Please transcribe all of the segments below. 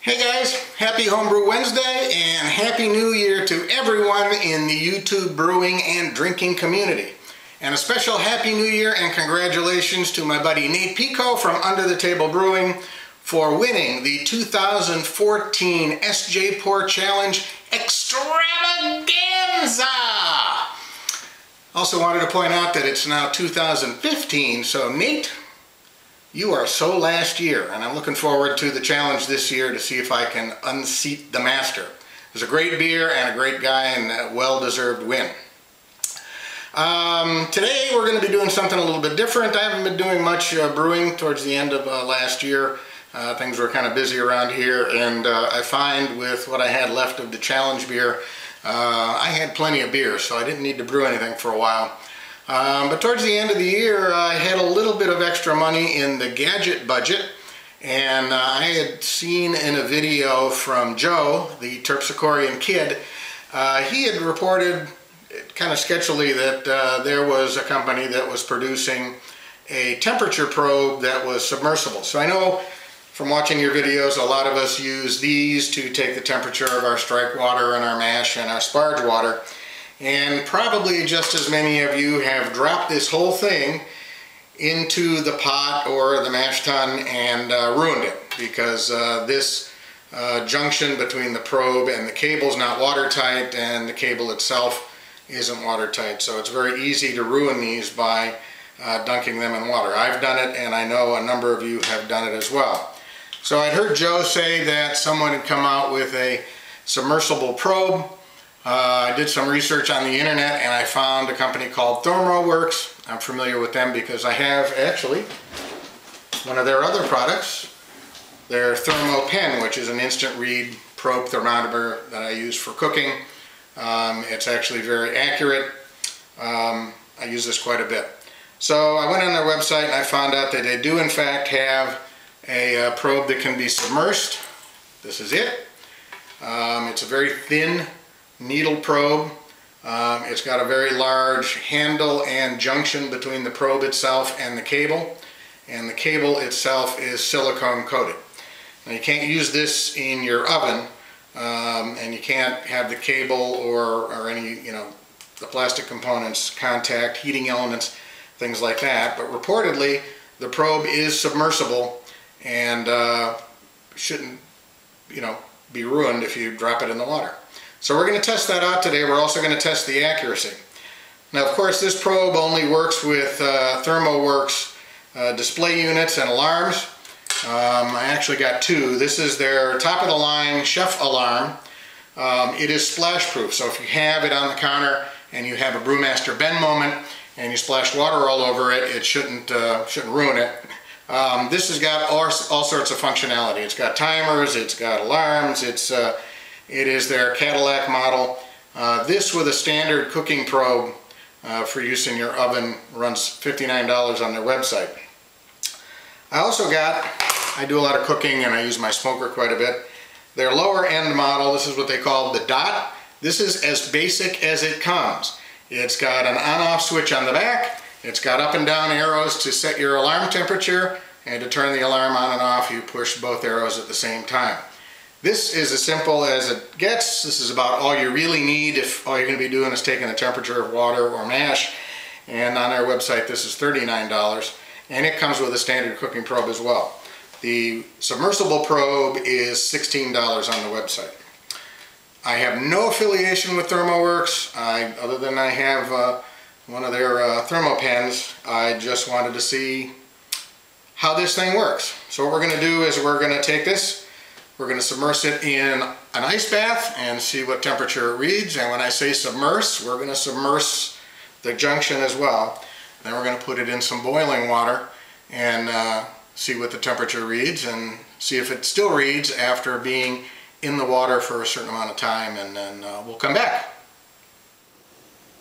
Hey guys, happy Homebrew Wednesday and Happy New Year to everyone in the YouTube brewing and drinking community. And a special Happy New Year and congratulations to my buddy Nate Pico from Under the Table Brewing for winning the 2014 SJ Pour Challenge Extravaganza! Also wanted to point out that it's now 2015, so Nate, you are so last year, and I'm looking forward to the challenge this year to see if I can unseat the master. It was a great beer and a great guy and a well-deserved win. Today we're going to be doing something a little bit different. I haven't been doing much brewing towards the end of last year. Things were kind of busy around here, and I find with what I had left of the challenge beer, I had plenty of beer, so I didn't need to brew anything for a while. But towards the end of the year, I had a little bit of extra money in the gadget budget, and I had seen in a video from Joe, the Terpsichorean kid, he had reported kind of sketchily that there was a company that was producing a temperature probe that was submersible. So I know from watching your videos, a lot of us use these to take the temperature of our strike water and our mash and our sparge water. And probably just as many of you have dropped this whole thing into the pot or the mash tun and ruined it, because this junction between the probe and the cable is not watertight, and the cable itself isn't watertight. So it's very easy to ruin these by dunking them in water. I've done it, and I know a number of you have done it as well. So I'd heard Joe say that someone had come out with a submersible probe. I did some research on the internet and I found a company called ThermoWorks. I'm familiar with them because I have actually one of their other products, their Thermo Pen, which is an instant read probe thermometer that I use for cooking. It's actually very accurate. I use this quite a bit. So I went on their website and I found out that they do in fact have a probe that can be submersed. This is it. It's a very thin needle probe. It's got a very large handle and junction between the probe itself and the cable itself is silicone coated. Now you can't use this in your oven, and you can't have the cable or any, the plastic components contact heating elements, things like that. But reportedly the probe is submersible and shouldn't be ruined if you drop it in the water. So we're going to test that out today. We're also going to test the accuracy. Now, of course, this probe only works with ThermoWorks display units and alarms. I actually got two. This is their top-of-the-line chef alarm. It is splash proof, so if you have it on the counter and you have a Brewmaster bend moment and you splash water all over it, it shouldn't ruin it. This has got all sorts of functionality. It's got timers, it's got alarms, it is their Cadillac model. This with a standard cooking probe for use in your oven runs $59 on their website. I do a lot of cooking and I use my smoker quite a bit. Their lower end model, this is what they call the Dot. This is as basic as it comes. It's got an on-off switch on the back. It's got up and down arrows to set your alarm temperature, and to turn the alarm on and off you push both arrows at the same time. This is as simple as it gets. This is about all you really need if all you're going to be doing is taking the temperature of water or mash. And on our website this is $39, and it comes with a standard cooking probe as well. The submersible probe is $16 on the website. I have no affiliation with ThermoWorks, other than I have one of their Thermo Pens. I just wanted to see how this thing works. So what we're going to do is we're going to take this, we're going to submerge it in an ice bath and see what temperature it reads. And when I say submerge, we're going to submerge the junction as well. Then we're going to put it in some boiling water and see what the temperature reads, and see if it still reads after being in the water for a certain amount of time, and then we'll come back.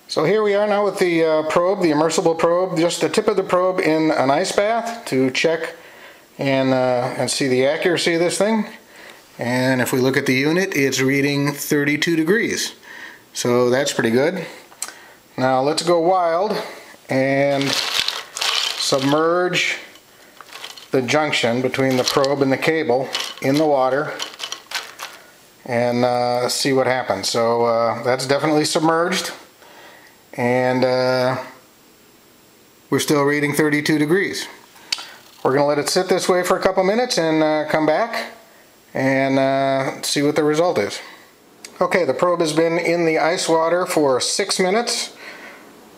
So here we are now with the probe, the immersible probe, just the tip of the probe in an ice bath to check and see the accuracy of this thing. And if we look at the unit, it's reading 32 degrees. So that's pretty good. Now let's go wild and submerge the junction between the probe and the cable in the water and see what happens. So that's definitely submerged, and we're still reading 32 degrees. We're going to let it sit this way for a couple minutes and come back and see what the result is. Okay, the probe has been in the ice water for 6 minutes.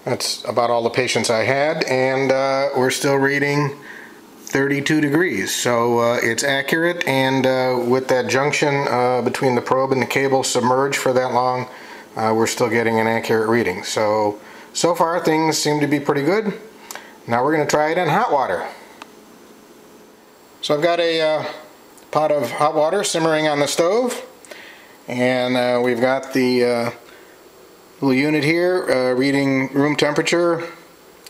That's about all the patience I had, and we're still reading 32 degrees. So it's accurate, and with that junction between the probe and the cable submerged for that long, we're still getting an accurate reading. So far things seem to be pretty good. Now we're going to try it in hot water. So I've got a pot of hot water simmering on the stove, and we've got the little unit here reading room temperature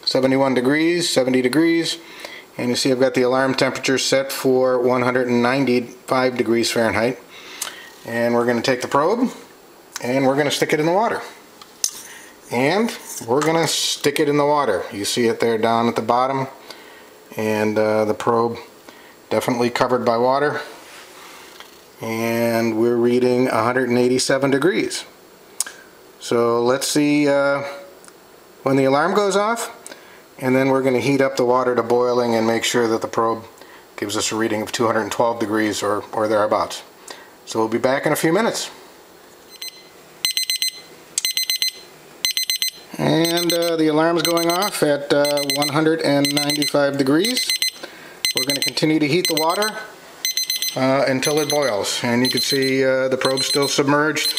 71 degrees, 70 degrees, and you see I've got the alarm temperature set for 195 degrees Fahrenheit. And we're going to take the probe and we're going to stick it in the water. And we're going to stick it in the water. You see it there down at the bottom, and the probe definitely covered by water, and we're reading 187 degrees. So let's see when the alarm goes off, and then we're going to heat up the water to boiling and make sure that the probe gives us a reading of 212 degrees or thereabouts. So we'll be back in a few minutes. And the alarm's going off at 195 degrees. We're going to continue to heat the water until it boils, and you can see the probe's still submerged,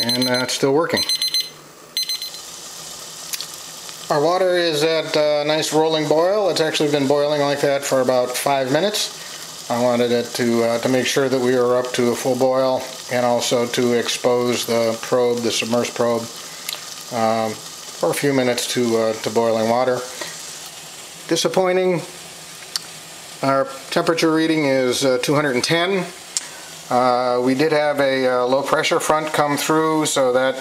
and it's still working. Our water is at a nice rolling boil. It's actually been boiling like that for about 5 minutes. I wanted it to make sure that we were up to a full boil, and also to expose the probe, the submerged probe, for a few minutes to boiling water. Disappointing. Our temperature reading is 210. We did have a low pressure front come through, so that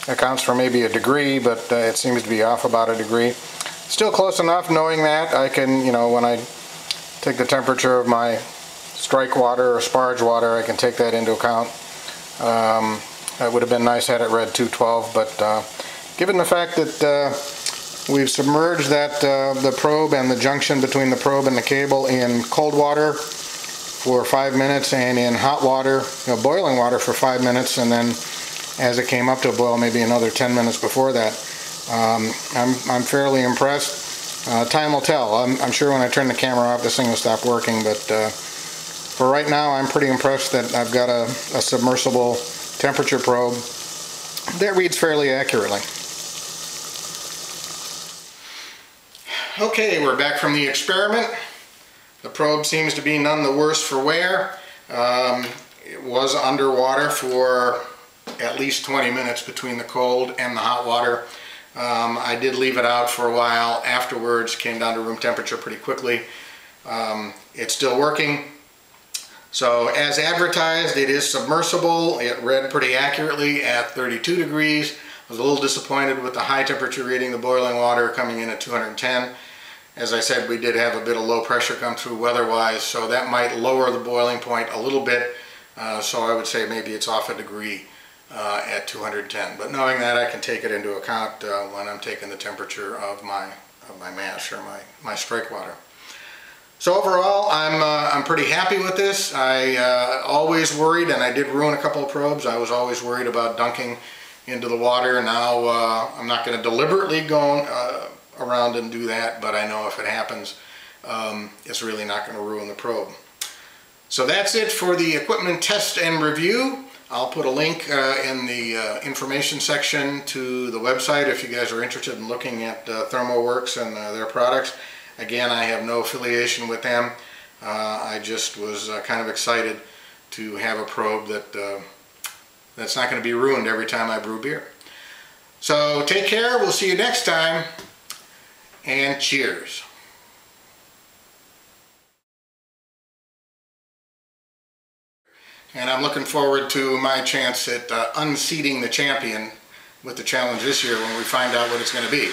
accounts for maybe a degree, but it seems to be off about a degree. Still close enough knowing that I can, when I take the temperature of my strike water or sparge water, I can take that into account. It would have been nice had it read 212, but given the fact that we've submerged the probe and the junction between the probe and the cable in cold water for 5 minutes, and in hot water, boiling water for 5 minutes, and then as it came up to a boil, maybe another 10 minutes before that, I'm fairly impressed. Time will tell. I'm sure when I turn the camera off, this thing will stop working, but for right now, I'm pretty impressed that I've got a submersible temperature probe that reads fairly accurately. Okay, we're back from the experiment. The probe seems to be none the worse for wear. It was underwater for at least 20 minutes between the cold and the hot water. I did leave it out for a while afterwards, came down to room temperature pretty quickly. It's still working. So as advertised, it is submersible. It read pretty accurately at 32 degrees. I was a little disappointed with the high temperature reading, the boiling water coming in at 210. As I said, we did have a bit of low pressure come through weather-wise, so that might lower the boiling point a little bit. So I would say maybe it's off a degree at 210. But knowing that, I can take it into account when I'm taking the temperature of my mash or my strike water. So overall, I'm pretty happy with this. I always worried, and I did ruin a couple of probes. I was always worried about dunking into the water. Now I'm not going to deliberately go around and do that, but I know if it happens, it's really not going to ruin the probe. So that's it for the equipment test and review. I'll put a link in the information section to the website if you guys are interested in looking at ThermoWorks and their products. Again, I have no affiliation with them. I just was kind of excited to have a probe that's not going to be ruined every time I brew beer. So take care, we'll see you next time, and cheers. And I'm looking forward to my chance at unseating the champion with the challenge this year when we find out what it's going to be.